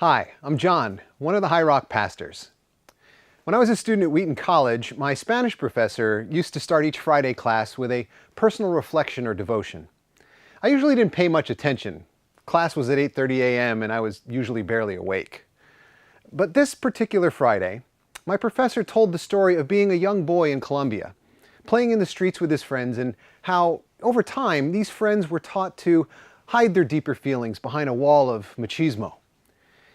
Hi, I'm John, one of the High Rock pastors. When I was a student at Wheaton College, my Spanish professor used to start each Friday class with a personal reflection or devotion. I usually didn't pay much attention. Class was at 8:30 a.m. and I was usually barely awake. But this particular Friday, my professor told the story of being a young boy in Colombia, playing in the streets with his friends, and how, over time, these friends were taught to hide their deeper feelings behind a wall of machismo.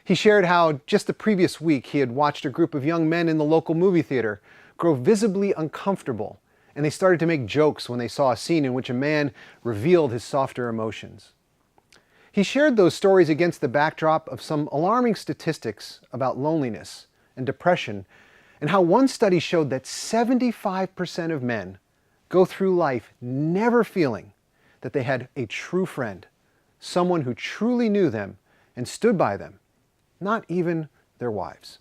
He shared how just the previous week he had watched a group of young men in the local movie theater grow visibly uncomfortable, and they started to make jokes when they saw a scene in which a man revealed his softer emotions. He shared those stories against the backdrop of some alarming statistics about loneliness and depression, and how one study showed that 75% of men go through life never feeling that they had a true friend, someone who truly knew them and stood by them, not even their wives.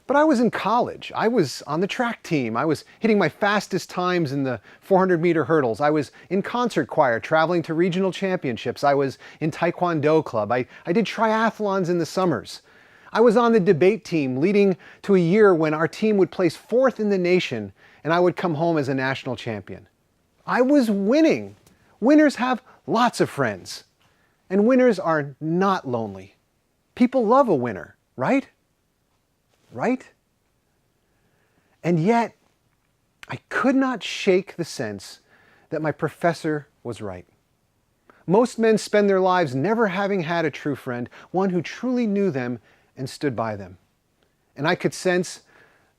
But I was in college. I was on the track team. I was hitting my fastest times in the 400-meter hurdles. I was in concert choir traveling to regional championships. I was in Taekwondo club. I did triathlons in the summers. I was on the debate team, leading to a year when our team would place 4th in the nation and I would come home as a national champion. I was winning. Winners have lots of friends, and winners are not lonely. People love a winner, right? Right? And yet, I could not shake the sense that my professor was right. Most men spend their lives never having had a true friend, one who truly knew them and stood by them. And I could sense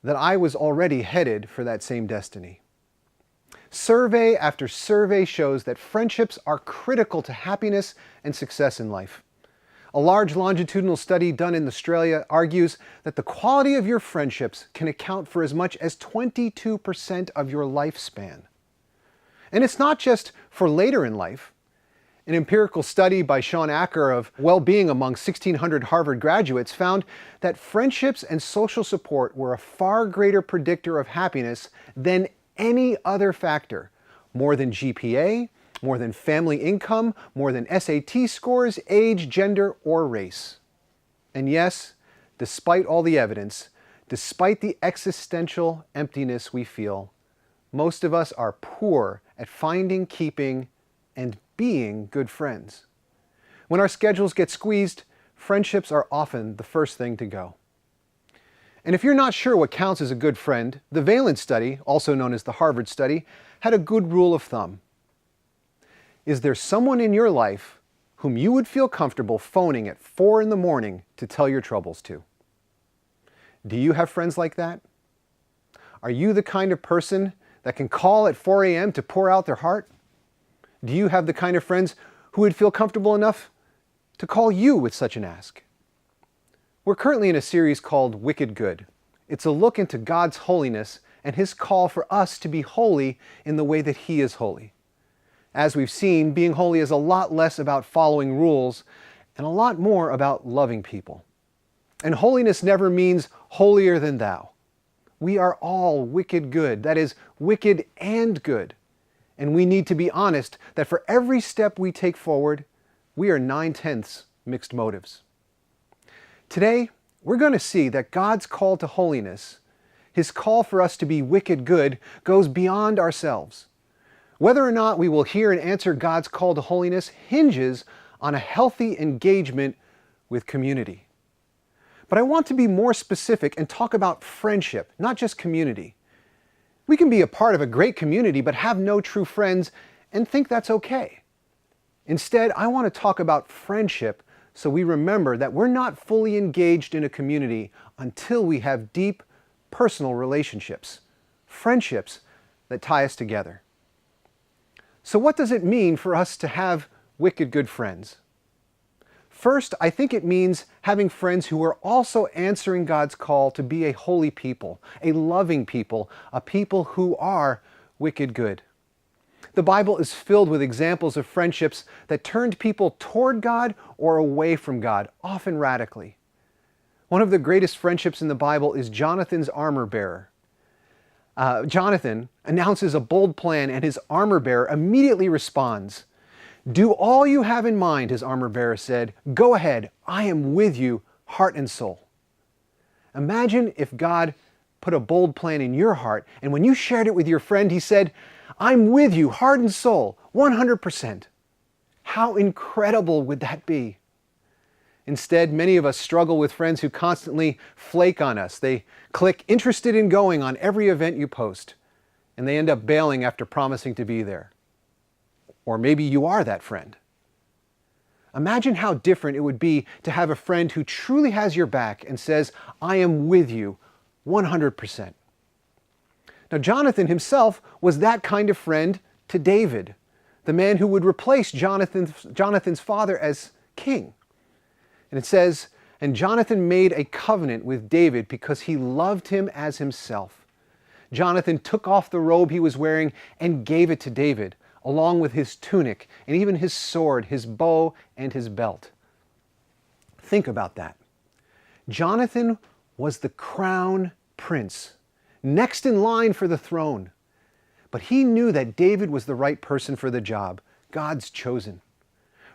that I was already headed for that same destiny. Survey after survey shows that friendships are critical to happiness and success in life. A large longitudinal study done in Australia argues that the quality of your friendships can account for as much as 22% of your lifespan. And it's not just for later in life. An empirical study by Sean Acker of well-being among 1,600 Harvard graduates found that friendships and social support were a far greater predictor of happiness than any other factor, more than GPA, more than family income, more than SAT scores, age, gender, or race. And yes, despite all the evidence, despite the existential emptiness we feel, most of us are poor at finding, keeping, and being good friends. When our schedules get squeezed, friendships are often the first thing to go. And if you're not sure what counts as a good friend, the Valence study, also known as the Harvard study, had a good rule of thumb. Is there someone in your life whom you would feel comfortable phoning at 4 in the morning to tell your troubles to? Do you have friends like that? Are you the kind of person that can call at 4 a.m. to pour out their heart? Do you have the kind of friends who would feel comfortable enough to call you with such an ask? We're currently in a series called Wicked Good. It's a look into God's holiness and His call for us to be holy in the way that He is holy. As we've seen, being holy is a lot less about following rules and a lot more about loving people. And holiness never means holier than thou. We are all wicked good, that is, wicked and good. And we need to be honest that for every step we take forward, we are 9/10 mixed motives. Today, we're going to see that God's call to holiness, His call for us to be wicked good, goes beyond ourselves. Whether or not we will hear and answer God's call to holiness hinges on a healthy engagement with community. But I want to be more specific and talk about friendship, not just community. We can be a part of a great community but have no true friends and think that's okay. Instead, I want to talk about friendship so we remember that we're not fully engaged in a community until we have deep personal relationships, friendships that tie us together. So what does it mean for us to have wicked good friends? First, I think it means having friends who are also answering God's call to be a holy people, a loving people, a people who are wicked good. The Bible is filled with examples of friendships that turned people toward God or away from God, often radically. One of the greatest friendships in the Bible is Jonathan's armor bearer. Jonathan announces a bold plan and his armor bearer immediately responds. "Do all you have in mind," his armor bearer said. "Go ahead. I am with you, heart and soul." Imagine if God put a bold plan in your heart, and when you shared it with your friend, he said, "I'm with you, heart and soul, 100%. How incredible would that be? Instead, many of us struggle with friends who constantly flake on us. They click "interested in going" on every event you post, and they end up bailing after promising to be there. Or maybe you are that friend. Imagine how different it would be to have a friend who truly has your back and says, "I am with you 100%. Now, Jonathan himself was that kind of friend to David, the man who would replace Jonathan's father as king. And it says, "And Jonathan made a covenant with David because he loved him as himself. Jonathan took off the robe he was wearing and gave it to David, along with his tunic and even his sword, his bow, and his belt." Think about that. Jonathan was the crown prince, next in line for the throne. But he knew that David was the right person for the job, God's chosen.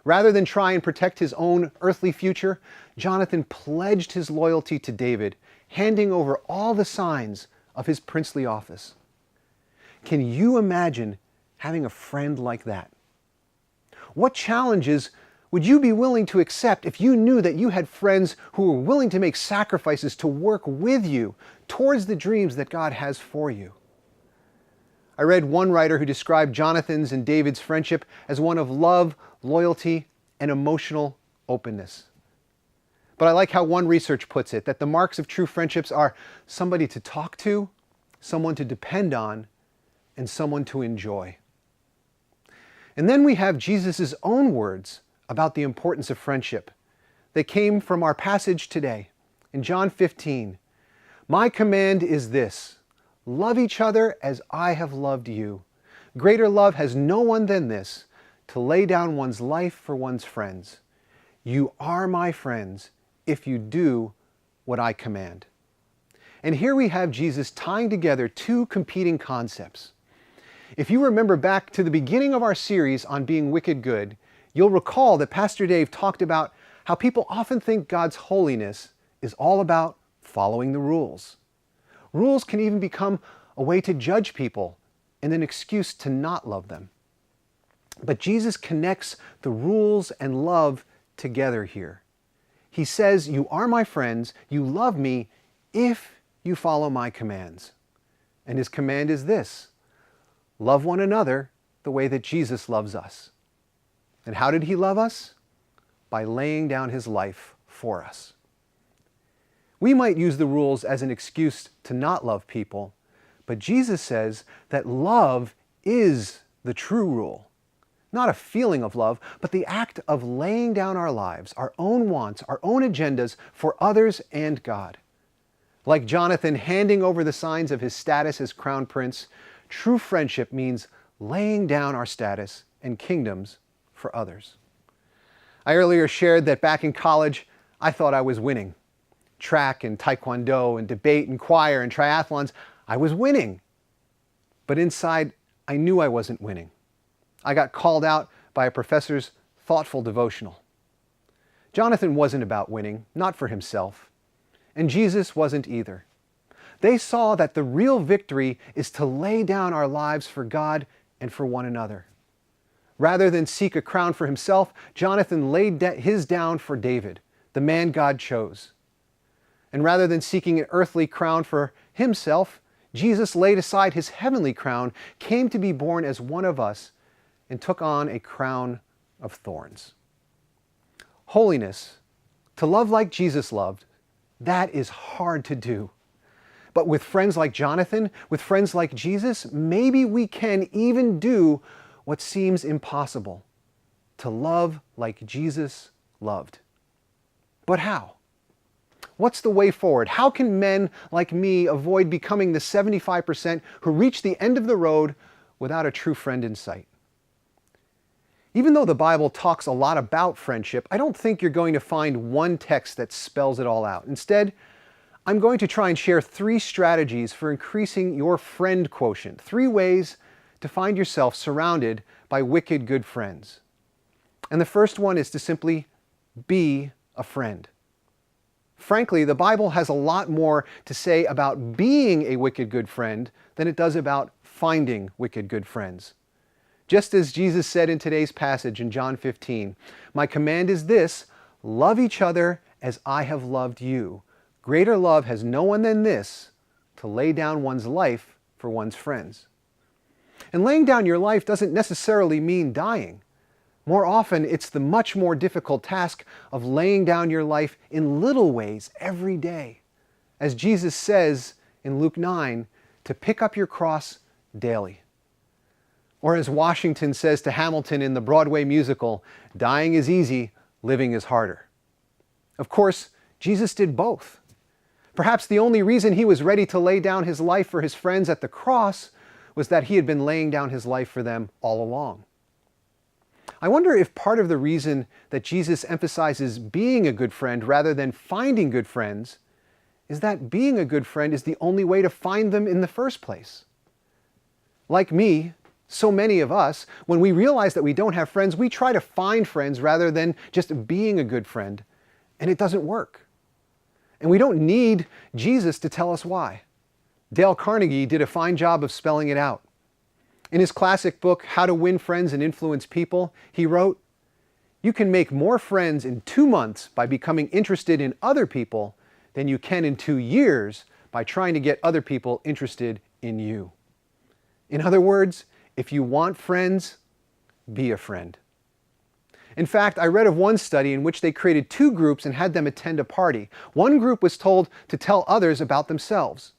Rather than try and protect his own earthly future, Jonathan pledged his loyalty to David, handing over all the signs of his princely office. Can you imagine having a friend like that? What challenges would you be willing to accept if you knew that you had friends who were willing to make sacrifices to work with you towards the dreams that God has for you? I read one writer who described Jonathan's and David's friendship as one of love, loyalty, and emotional openness. But I like how one research puts it, that the marks of true friendships are somebody to talk to, someone to depend on, and someone to enjoy. And then we have Jesus' own words about the importance of friendship. They came from our passage today. In John 15, "My command is this, love each other as I have loved you. Greater love has no one than this, to lay down one's life for one's friends. You are my friends if you do what I command." And here we have Jesus tying together two competing concepts. If you remember back to the beginning of our series on being wicked good, you'll recall that Pastor Dave talked about how people often think God's holiness is all about following the rules. Rules can even become a way to judge people and an excuse to not love them. But Jesus connects the rules and love together here. He says, "You are my friends, you love me if you follow my commands." And his command is this: love one another the way that Jesus loves us. And how did he love us? By laying down his life for us. We might use the rules as an excuse to not love people, but Jesus says that love is the true rule. Not a feeling of love, but the act of laying down our lives, our own wants, our own agendas for others and God. Like Jonathan handing over the signs of his status as crown prince, true friendship means laying down our status and kingdoms for others. I earlier shared that back in college, I thought I was winning. Track and taekwondo and debate and choir and triathlons, I was winning. But inside, I knew I wasn't winning. I got called out by a professor's thoughtful devotional. Jonathan wasn't about winning, not for himself. And Jesus wasn't either. They saw that the real victory is to lay down our lives for God and for one another. Rather than seek a crown for himself, Jonathan laid his down for David, the man God chose. And rather than seeking an earthly crown for himself, Jesus laid aside his heavenly crown, came to be born as one of us, and took on a crown of thorns. Holiness, to love like Jesus loved, that is hard to do. But with friends like Jonathan, with friends like Jesus, maybe we can even do what seems impossible, to love like Jesus loved. But how? What's the way forward? How can men like me avoid becoming the 75% who reach the end of the road without a true friend in sight? Even though the Bible talks a lot about friendship, I don't think you're going to find one text that spells it all out. Instead, I'm going to try and share 3 strategies for increasing your friend quotient, 3 ways to find yourself surrounded by wicked good friends. And the first one is to simply be a friend. Frankly, the Bible has a lot more to say about being a wicked good friend than it does about finding wicked good friends. Just as Jesus said in today's passage in John 15, "My command is this, love each other as I have loved you. Greater love has no one than this, to lay down one's life for one's friends." And laying down your life doesn't necessarily mean dying. More often, it's the much more difficult task of laying down your life in little ways every day. As Jesus says in Luke 9, to pick up your cross daily. Or as Washington says to Hamilton in the Broadway musical, dying is easy, living is harder. Of course, Jesus did both. Perhaps the only reason he was ready to lay down his life for his friends at the cross was that he had been laying down his life for them all along. I wonder if part of the reason that Jesus emphasizes being a good friend rather than finding good friends is that being a good friend is the only way to find them in the first place. Like me, so many of us, when we realize that we don't have friends, we try to find friends rather than just being a good friend, and it doesn't work. And we don't need Jesus to tell us why. Dale Carnegie did a fine job of spelling it out. In his classic book, How to Win Friends and Influence People, he wrote, "You can make more friends in 2 months by becoming interested in other people than you can in 2 years by trying to get other people interested in you." In other words, if you want friends, be a friend. In fact, I read of one study in which they created 2 groups and had them attend a party. One group was told to tell others about themselves.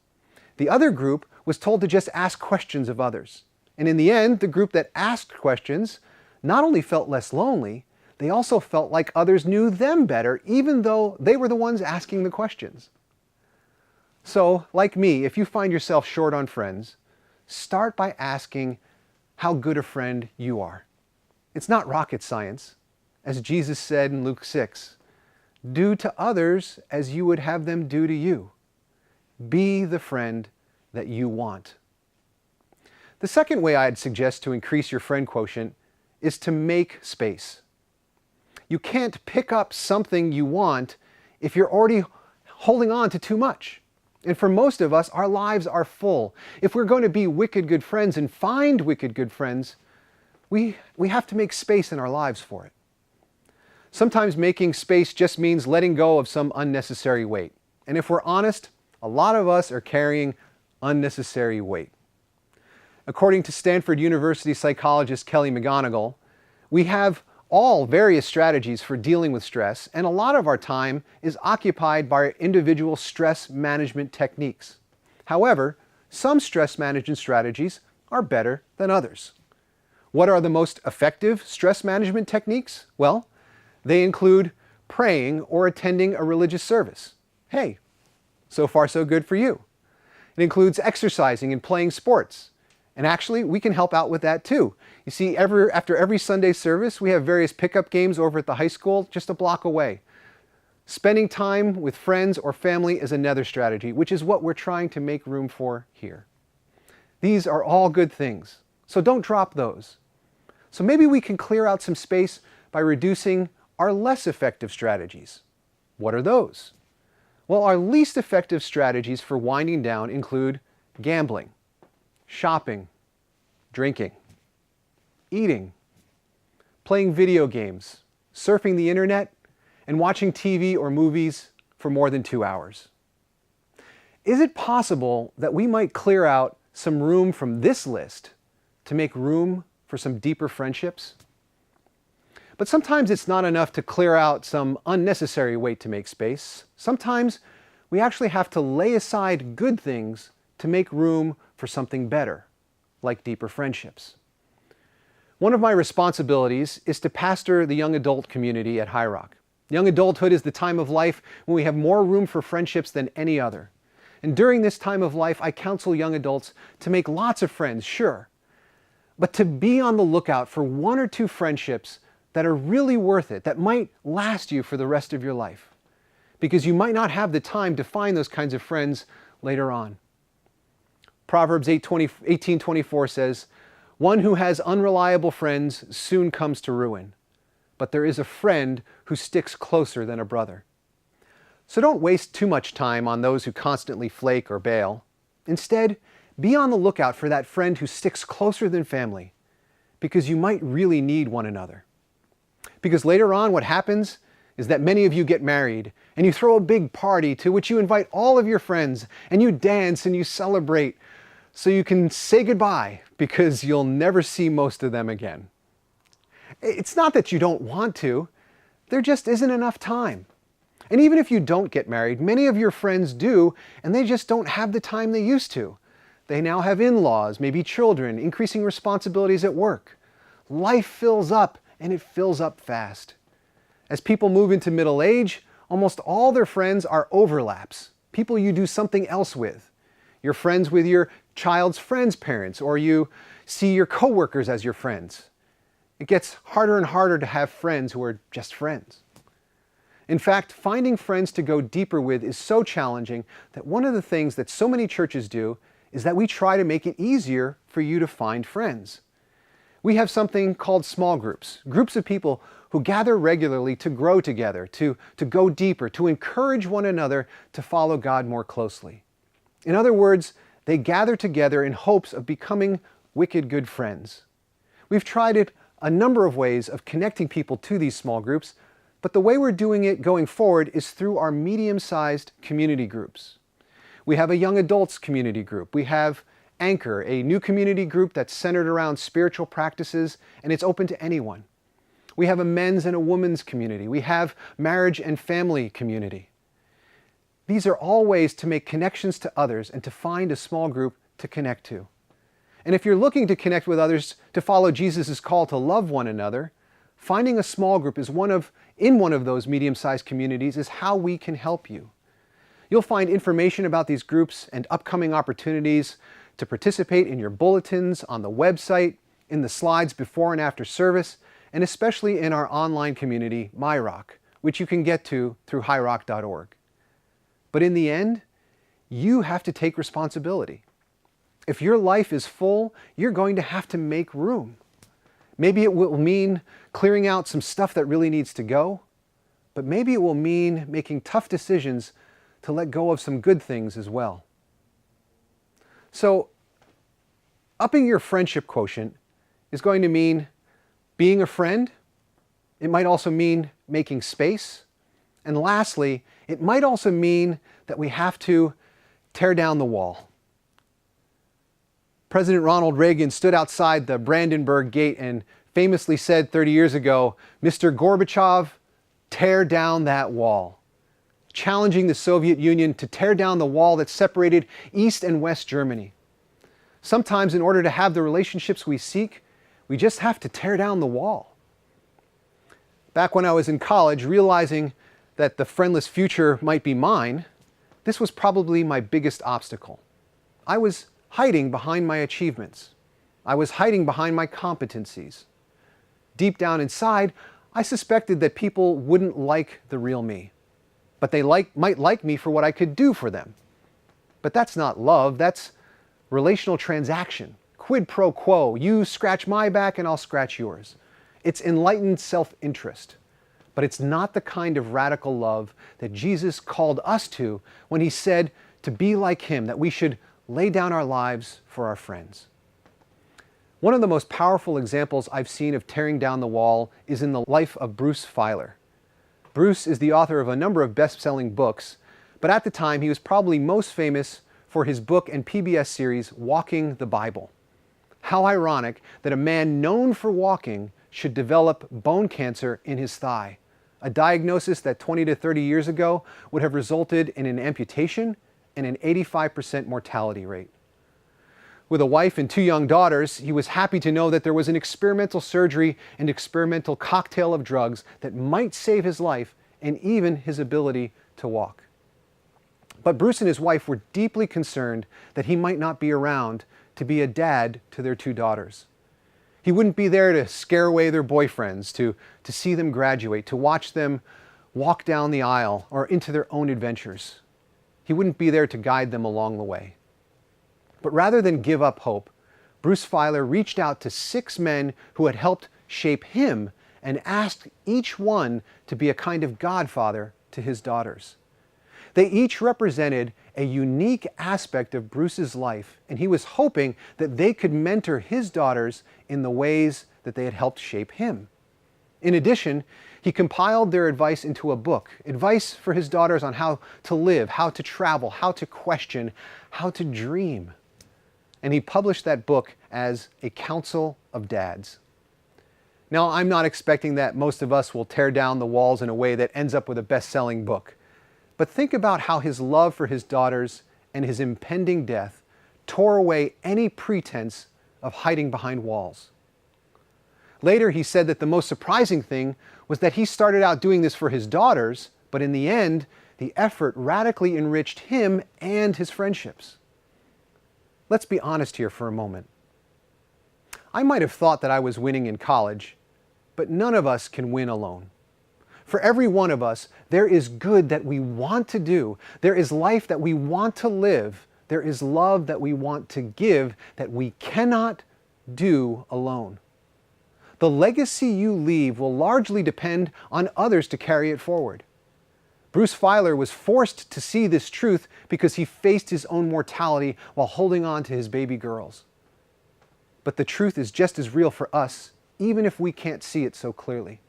The other group was told to just ask questions of others. And in the end, the group that asked questions not only felt less lonely, they also felt like others knew them better, even though they were the ones asking the questions. So, like me, if you find yourself short on friends, start by asking how good a friend you are. It's not rocket science. As Jesus said in Luke 6, "Do to others as you would have them do to you." Be the friend that you want. The second way I'd suggest to increase your friend quotient is to make space. You can't pick up something you want if you're already holding on to too much. And for most of us, our lives are full. If we're going to be wicked good friends and find wicked good friends, we have to make space in our lives for it. Sometimes making space just means letting go of some unnecessary weight. And if we're honest, a lot of us are carrying unnecessary weight. According to Stanford University psychologist Kelly McGonigal, we have all various strategies for dealing with stress, and a lot of our time is occupied by our individual stress management techniques. However, some stress management strategies are better than others. What are the most effective stress management techniques? Well, they include praying or attending a religious service. Hey, so far so good for you. It includes exercising and playing sports. And actually, we can help out with that too. You see, after every Sunday service, we have various pickup games over at the high school just a block away. Spending time with friends or family is another strategy, which is what we're trying to make room for here. These are all good things, so don't drop those. So maybe we can clear out some space by reducing our less effective strategies. What are those? Well, our least effective strategies for winding down include gambling, shopping, drinking, eating, playing video games, surfing the internet, and watching TV or movies for more than 2 hours. Is it possible that we might clear out some room from this list to make room for some deeper friendships? But sometimes it's not enough to clear out some unnecessary weight to make space. Sometimes we actually have to lay aside good things to make room for something better, like deeper friendships. One of my responsibilities is to pastor the young adult community at High Rock. Young adulthood is the time of life when we have more room for friendships than any other. And during this time of life, I counsel young adults to make lots of friends, sure, but to be on the lookout for 1 or 2 friendships that are really worth it, that might last you for the rest of your life. Because you might not have the time to find those kinds of friends later on. Proverbs 18:24 says, "One who has unreliable friends soon comes to ruin, but there is a friend who sticks closer than a brother. So don't waste too much time on those who constantly flake or bail. Instead, be on the lookout for that friend who sticks closer than family, because you might really need one another. Because later on, what happens is that many of you get married, and you throw a big party to which you invite all of your friends, and you dance and you celebrate, so you can say goodbye, because you'll never see most of them again. It's not that you don't want to, there just isn't enough time. And even if you don't get married, many of your friends do, and they just don't have the time they used to. They now have in-laws, maybe children, increasing responsibilities at work. Life fills up, and it fills up fast. As people move into middle age, almost all their friends are overlaps, people you do something else with. You're friends with your child's friends' parents, or you see your coworkers as your friends. It gets harder and harder to have friends who are just friends. In fact, finding friends to go deeper with is so challenging that one of the things that so many churches do is that we try to make it easier for you to find friends. We have something called small groups, groups of people who gather regularly to grow together, to go deeper, to encourage one another to follow God more closely. In other words, they gather together in hopes of becoming wicked good friends. We've tried it a number of ways of connecting people to these small groups, but the way we're doing it going forward is through our medium-sized community groups. We have a young adults community group. We have Anchor, a new community group that's centered around spiritual practices, and it's open to anyone. We have a men's and a women's community. We have marriage and family community. These are all ways to make connections to others and to find a small group to connect to. And if you're looking to connect with others to follow Jesus' call to love one another, finding a small group in one of those medium-sized communities is how we can help you. You'll find information about these groups and upcoming opportunities to participate in your bulletins, on the website, in the slides before and after service, and especially in our online community, MyRock, which you can get to through highrock.org. But in the end, you have to take responsibility. If your life is full, you're going to have to make room. Maybe it will mean clearing out some stuff that really needs to go, but maybe it will mean making tough decisions to let go of some good things as well. So, upping your friendship quotient is going to mean being a friend. It might also mean making space. And lastly, it might also mean that we have to tear down the wall. President Ronald Reagan stood outside the Brandenburg Gate and famously said 30 years ago, "Mr. Gorbachev, tear down that wall," challenging the Soviet Union to tear down the wall that separated East and West Germany. Sometimes in order to have the relationships we seek, we just have to tear down the wall. Back when I was in college, realizing that the friendless future might be mine, this was probably my biggest obstacle. I was hiding behind my achievements. I was hiding behind my competencies. Deep down inside, I suspected that people wouldn't like the real me, but they might like me for what I could do for them. But that's not love, that's relational transaction. Quid pro quo, you scratch my back and I'll scratch yours. It's enlightened self-interest. But it's not the kind of radical love that Jesus called us to when he said to be like him, that we should lay down our lives for our friends. One of the most powerful examples I've seen of tearing down the wall is in the life of Bruce Feiler. Bruce is the author of a number of best-selling books, but at the time he was probably most famous for his book and PBS series, Walking the Bible. How ironic that a man known for walking should develop bone cancer in his thigh, a diagnosis that 20 to 30 years ago would have resulted in an amputation and an 85% mortality rate. With a wife and 2 young daughters, he was happy to know that there was an experimental surgery and experimental cocktail of drugs that might save his life and even his ability to walk. But Bruce and his wife were deeply concerned that he might not be around to be a dad to their 2 daughters. He wouldn't be there to scare away their boyfriends, to see them graduate, to watch them walk down the aisle or into their own adventures. He wouldn't be there to guide them along the way. But rather than give up hope, Bruce Feiler reached out to 6 men who had helped shape him and asked each one to be a kind of godfather to his daughters. They each represented a unique aspect of Bruce's life, and he was hoping that they could mentor his daughters in the ways that they had helped shape him. In addition, he compiled their advice into a book, advice for his daughters on how to live, how to travel, how to question, how to dream. And he published that book as a Council of Dads. Now, I'm not expecting that most of us will tear down the walls in a way that ends up with a best-selling book. But think about how his love for his daughters and his impending death tore away any pretense of hiding behind walls. Later, he said that the most surprising thing was that he started out doing this for his daughters, but in the end, the effort radically enriched him and his friendships. Let's be honest here for a moment. I might have thought that I was winning in college, but none of us can win alone. For every one of us, there is good that we want to do. There is life that we want to live. There is love that we want to give that we cannot do alone. The legacy you leave will largely depend on others to carry it forward. Bruce Feiler was forced to see this truth because he faced his own mortality while holding on to his baby girls. But the truth is just as real for us, even if we can't see it so clearly.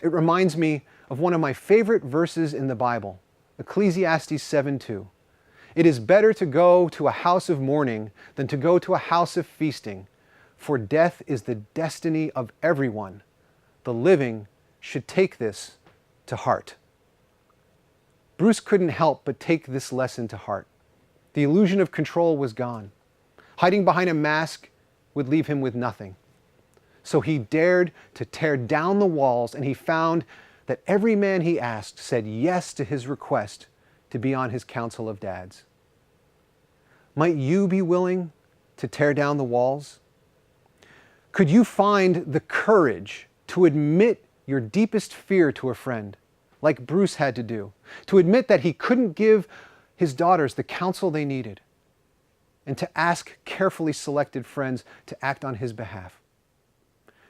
It reminds me of one of my favorite verses in the Bible, Ecclesiastes 7:2. It is better to go to a house of mourning than to go to a house of feasting, for death is the destiny of everyone. The living should take this to heart. Bruce couldn't help but take this lesson to heart. The illusion of control was gone. Hiding behind a mask would leave him with nothing. So he dared to tear down the walls, and he found that every man he asked said yes to his request to be on his Council of Dads. Might you be willing to tear down the walls? Could you find the courage to admit your deepest fear to a friend, like Bruce had to do, to admit that he couldn't give his daughters the counsel they needed, and to ask carefully selected friends to act on his behalf?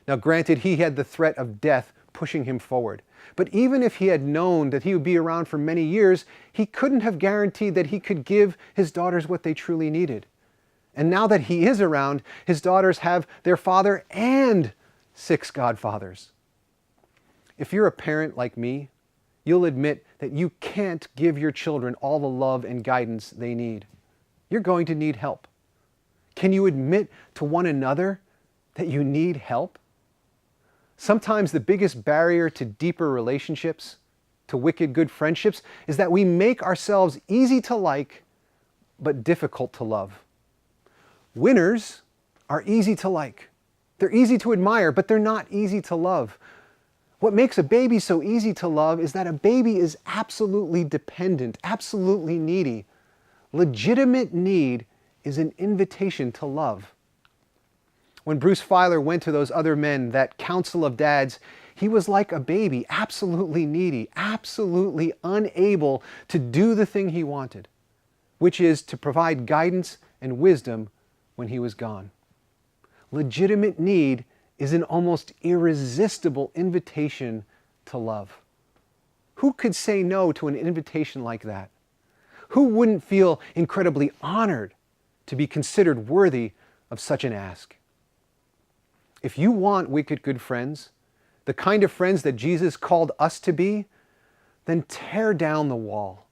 Now, granted, he had the threat of death pushing him forward. But even if he had known that he would be around for many years, he couldn't have guaranteed that he could give his daughters what they truly needed. And now that he is around, his daughters have their father and 6 godfathers. If you're a parent like me, you'll admit that you can't give your children all the love and guidance they need. You're going to need help. Can you admit to one another that you need help? Sometimes the biggest barrier to deeper relationships, to wicked good friendships, is that we make ourselves easy to like, but difficult to love. Winners are easy to like. They're easy to admire, but they're not easy to love. What makes a baby so easy to love is that a baby is absolutely dependent, absolutely needy. Legitimate need is an invitation to love. When Bruce Feiler went to those other men, that Council of Dads, he was like a baby, absolutely needy, absolutely unable to do the thing he wanted, which is to provide guidance and wisdom when he was gone. Legitimate need is an almost irresistible invitation to love. Who could say no to an invitation like that? Who wouldn't feel incredibly honored to be considered worthy of such an ask? If you want wicked good friends, the kind of friends that Jesus called us to be, then tear down the wall.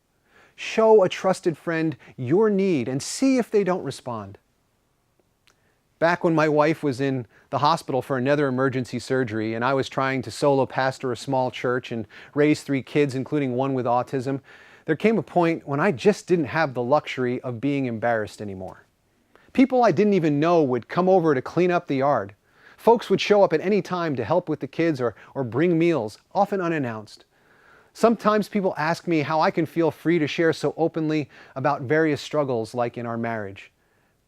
Show a trusted friend your need and see if they don't respond. Back when my wife was in the hospital for another emergency surgery and I was trying to solo pastor a small church and raise 3 kids, including one with autism, there came a point when I just didn't have the luxury of being embarrassed anymore. People I didn't even know would come over to clean up the yard. Folks would show up at any time to help with the kids or bring meals, often unannounced. Sometimes people ask me how I can feel free to share so openly about various struggles like in our marriage.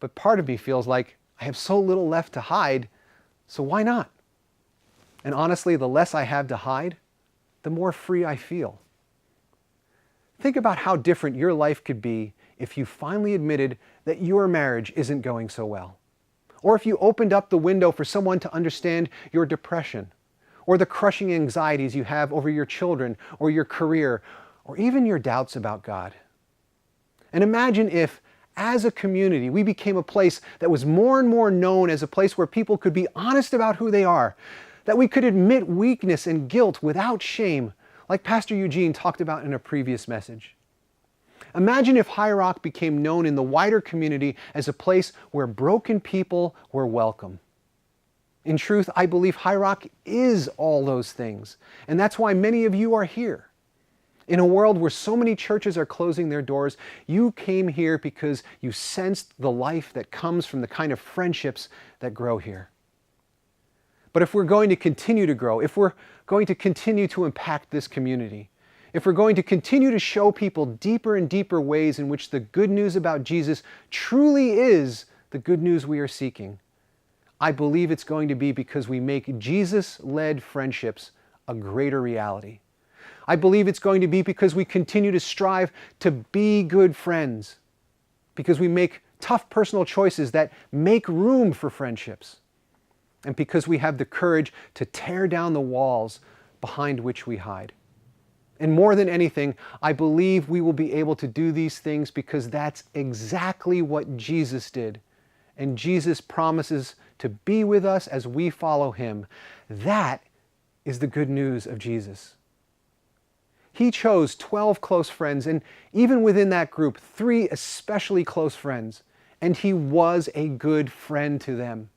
But part of me feels like I have so little left to hide, so why not? And honestly, the less I have to hide, the more free I feel. Think about how different your life could be if you finally admitted that your marriage isn't going so well. Or if you opened up the window for someone to understand your depression. or the crushing anxieties you have over your children or your career, or even your doubts about God. And imagine if, as a community, we became a place that was more and more known as a place where people could be honest about who they are, that we could admit weakness and guilt without shame, like Pastor Eugene talked about in a previous message. Imagine if High Rock became known in the wider community as a place where broken people were welcome. In truth, I believe High Rock is all those things, and that's why many of you are here. In a world where so many churches are closing their doors, you came here because you sensed the life that comes from the kind of friendships that grow here. But if we're going to continue to grow, if we're going to continue to impact this community, if we're going to continue to show people deeper and deeper ways in which the good news about Jesus truly is the good news we are seeking, I believe it's going to be because we make Jesus-led friendships a greater reality. I believe it's going to be because we continue to strive to be good friends, because we make tough personal choices that make room for friendships, and because we have the courage to tear down the walls behind which we hide. And more than anything, I believe we will be able to do these things because that's exactly what Jesus did. And Jesus promises to be with us as we follow Him. That is the good news of Jesus. He chose 12 close friends, and even within that group, 3 especially close friends, and He was a good friend to them.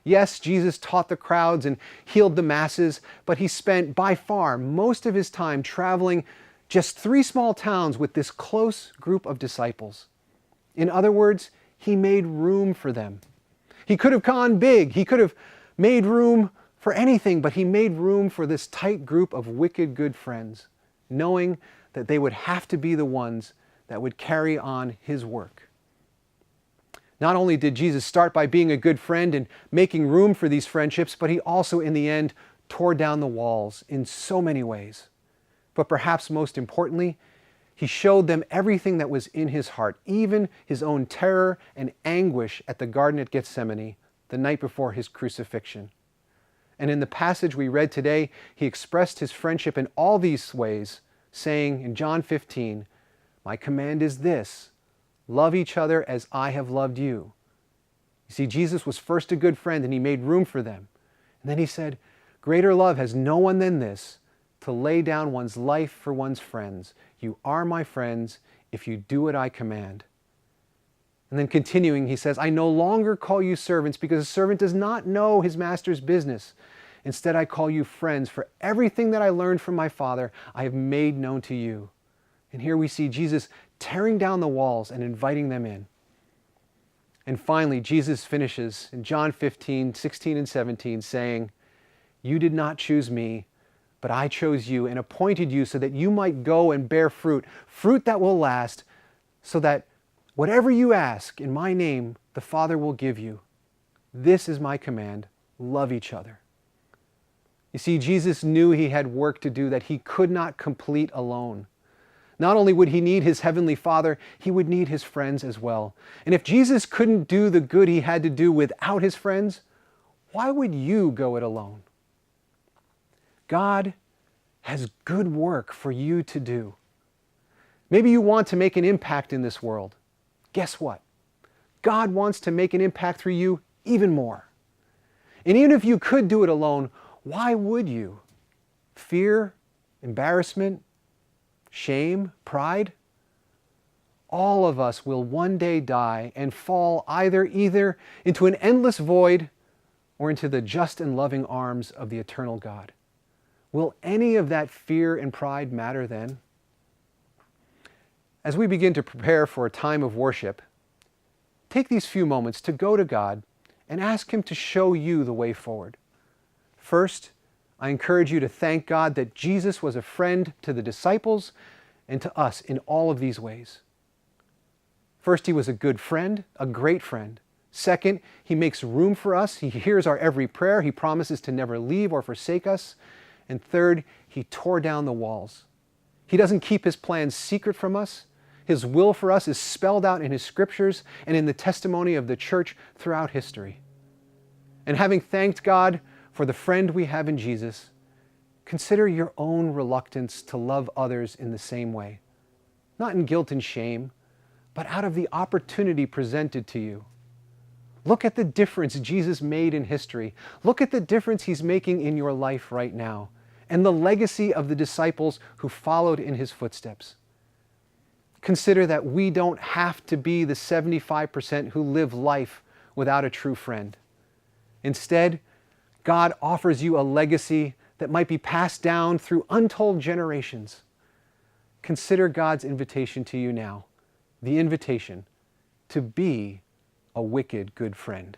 Yes, Jesus taught the crowds and healed the masses, but He spent by far most of His time traveling just 3 small towns with this close group of disciples. In other words, He made room for them. He could have gone big, He could have made room for anything, but He made room for this tight group of wicked good friends, knowing that they would have to be the ones that would carry on His work. Not only did Jesus start by being a good friend and making room for these friendships, but He also, in the end, tore down the walls in so many ways. But perhaps most importantly, He showed them everything that was in His heart, even His own terror and anguish at the Garden at Gethsemane, the night before His crucifixion. And in the passage we read today, He expressed His friendship in all these ways, saying in John 15, "My command is this, love each other as I have loved you." You see, Jesus was first a good friend and He made room for them. And then He said, "Greater love has no one than this, to lay down one's life for one's friends. You are my friends if you do what I command." And then continuing, He says, "I no longer call you servants because a servant does not know his master's business. Instead, I call you friends, for everything that I learned from my Father, I have made known to you." And here we see Jesus tearing down the walls and inviting them in. And finally, Jesus finishes in John 15, 16 and 17, saying, "You did not choose me, but I chose you and appointed you so that you might go and bear fruit, fruit that will last, so that whatever you ask in my name, the Father will give you. This is my command, love each other." You see, Jesus knew He had work to do that He could not complete alone. Not only would He need His Heavenly Father, He would need His friends as well. And if Jesus couldn't do the good He had to do without His friends, why would you go it alone? God has good work for you to do. Maybe you want to make an impact in this world. Guess what? God wants to make an impact through you even more. And even if you could do it alone, why would you? Fear, embarrassment, shame, pride? All of us will one day die and fall either into an endless void or into the just and loving arms of the eternal God. Will any of that fear and pride matter then? As we begin to prepare for a time of worship, take these few moments to go to God and ask Him to show you the way forward. First, I encourage you to thank God that Jesus was a friend to the disciples and to us in all of these ways. First, He was a good friend, a great friend. Second, He makes room for us. He hears our every prayer. He promises to never leave or forsake us. And third, He tore down the walls. He doesn't keep His plans secret from us. His will for us is spelled out in His scriptures and in the testimony of the church throughout history. And having thanked God for the friend we have in Jesus, Consider your own reluctance to love others in the same way, not in guilt and shame, but out of the opportunity presented to you. Look at the difference Jesus made in history. Look at the difference He's making in your life right now, and the legacy of the disciples who followed in His footsteps. Consider that we don't have to be the 75% who live life without a true friend. Instead, God offers you a legacy that might be passed down through untold generations. Consider God's invitation to you now, the invitation to be a wicked good friend.